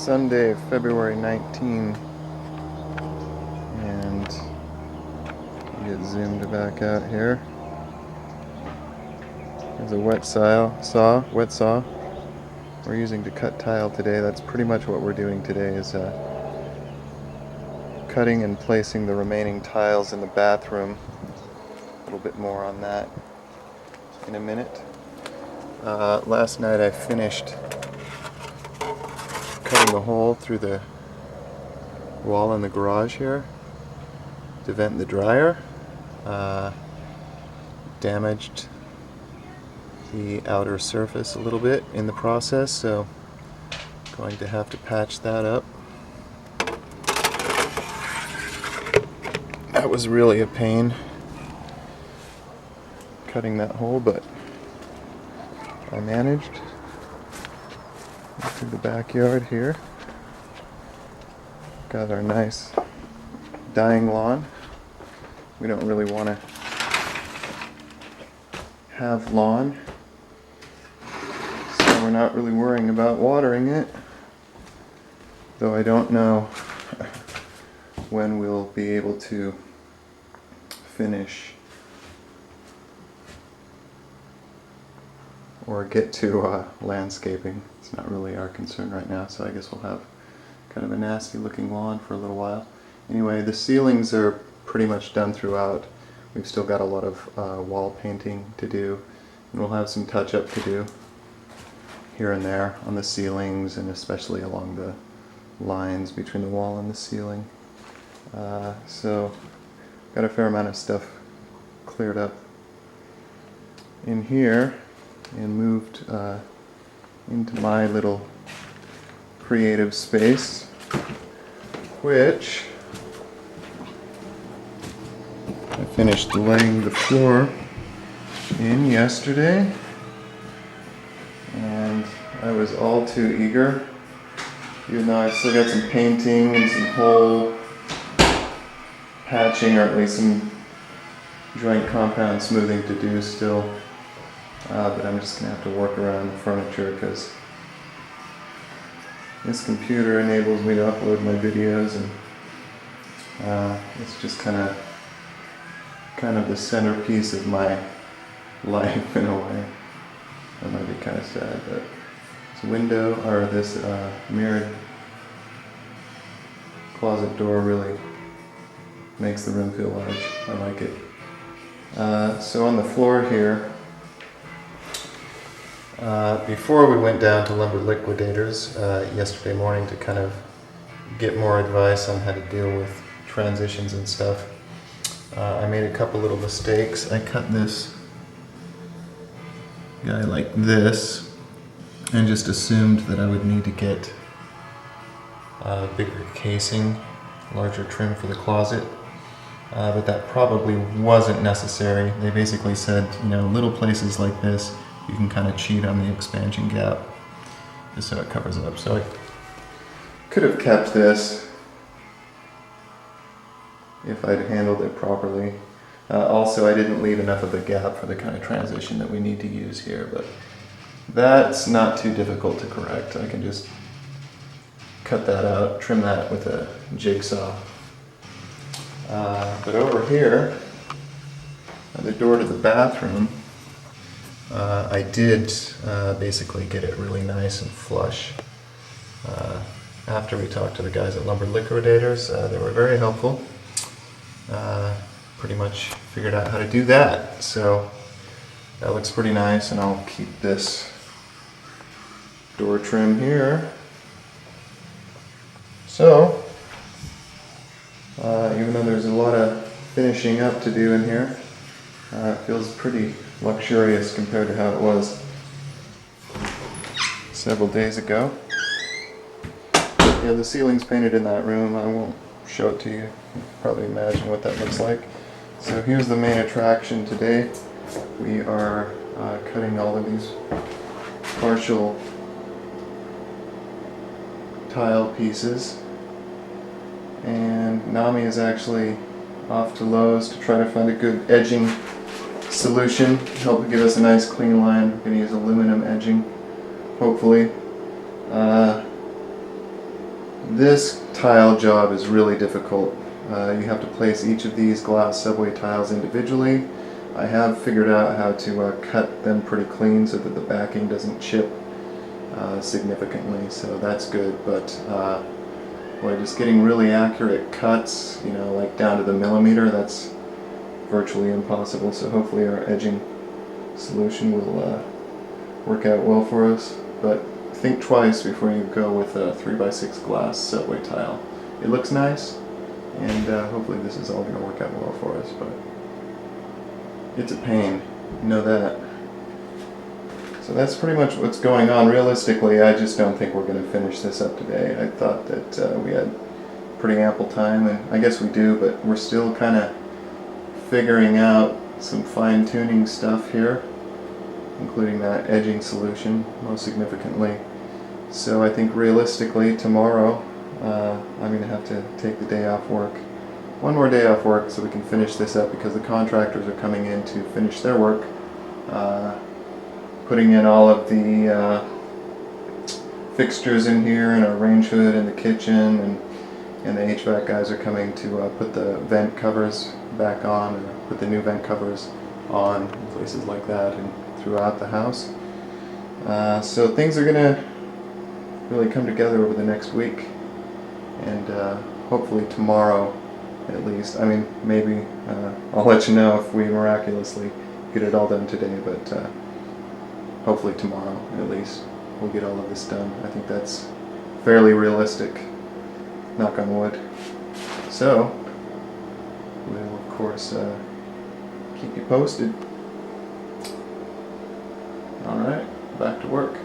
Sunday, February 19, and get zoomed back out here. There's a wet saw we're using to cut tile today. That's pretty much what we're doing today, is cutting and placing the remaining tiles in the bathroom. A little bit more on that in a minute. Last night I finished cutting a hole through the wall in the garage here to vent the dryer. Damaged the outer surface a little bit in the process, so going to have to patch that up. That was really a pain cutting that hole, but I managed. Through the backyard here. Got our nice dying lawn. We don't really want to have lawn, so we're not really worrying about watering it, though I don't know when we'll be able to finish or get to landscaping. It's not really our concern right now, so I guess we'll have kind of a nasty looking lawn for a little while. Anyway, the ceilings are pretty much done throughout. We've still got a lot of wall painting to do, and we'll have some touch-up to do here and there on the ceilings, and especially along the lines between the wall and the ceiling. So got a fair amount of stuff cleared up in here and moved into my little creative space, which I finished laying the floor in yesterday, and I was all too eager, even though I still got some painting and some hole patching, or at least some joint compound smoothing to do still. But I'm just going to have to work around the furniture, because this computer enables me to upload my videos, and it's just kind of the centerpiece of my life in a way. That might be kind of sad, but this window, or this mirrored closet door, really makes the room feel large. I like it. So on the floor here, before we went down to Lumber Liquidators yesterday morning to kind of get more advice on how to deal with transitions and stuff, I made a couple little mistakes. I cut this guy like this and just assumed that I would need to get a bigger casing, larger trim for the closet, but that probably wasn't necessary. They basically said, little places like this, you can kind of cheat on the expansion gap just so it covers it up. So I could have kept this if I'd handled it properly. Also, I didn't leave enough of a gap for the kind of transition that we need to use here, but that's not too difficult to correct. I can just cut that out, trim that with a jigsaw. But over here, at the door to the bathroom, I did basically get it really nice and flush. After we talked to the guys at Lumber Liquidators, they were very helpful. Pretty much figured out how to do that. So that looks pretty nice, and I'll keep this door trim here. So, even though there's a lot of finishing up to do in here, it feels pretty luxurious compared to how it was several days ago. But, the ceiling's painted in that room. I won't show it to you. You can probably imagine what that looks like. So here's the main attraction today. We are cutting all of these partial tile pieces, and Nami is actually off to Lowe's to try to find a good edging solution to help give us a nice clean line. We're going to use aluminum edging, hopefully. This tile job is really difficult. You have to place each of these glass subway tiles individually. I have figured out how to cut them pretty clean so that the backing doesn't chip significantly, so that's good, but boy, just getting really accurate cuts, you know, like down to the millimeter, that's virtually impossible, so hopefully our edging solution will work out well for us. But think twice before you go with a 3x6 glass subway tile. It looks nice, and hopefully this is all going to work out well for us, but it's a pain, you know that. So that's pretty much what's going on. Realistically, I just don't think we're going to finish this up today. I thought that we had pretty ample time, and I guess we do, but we're still kind of figuring out some fine-tuning stuff here, including that edging solution, most significantly. So I think realistically tomorrow I'm going to have to take the day off work. One more day off work so we can finish this up, because the contractors are coming in to finish their work, putting in all of the fixtures in here, and our range hood in the kitchen, and the HVAC guys are coming to put the vent covers back on, and put the new vent covers on in places like that and throughout the house. So things are going to really come together over the next week, and hopefully tomorrow at least. I mean, maybe I'll let you know if we miraculously get it all done today, but hopefully tomorrow at least we'll get all of this done. I think that's fairly realistic, knock on wood. So we'll of course keep you posted. Alright, back to work.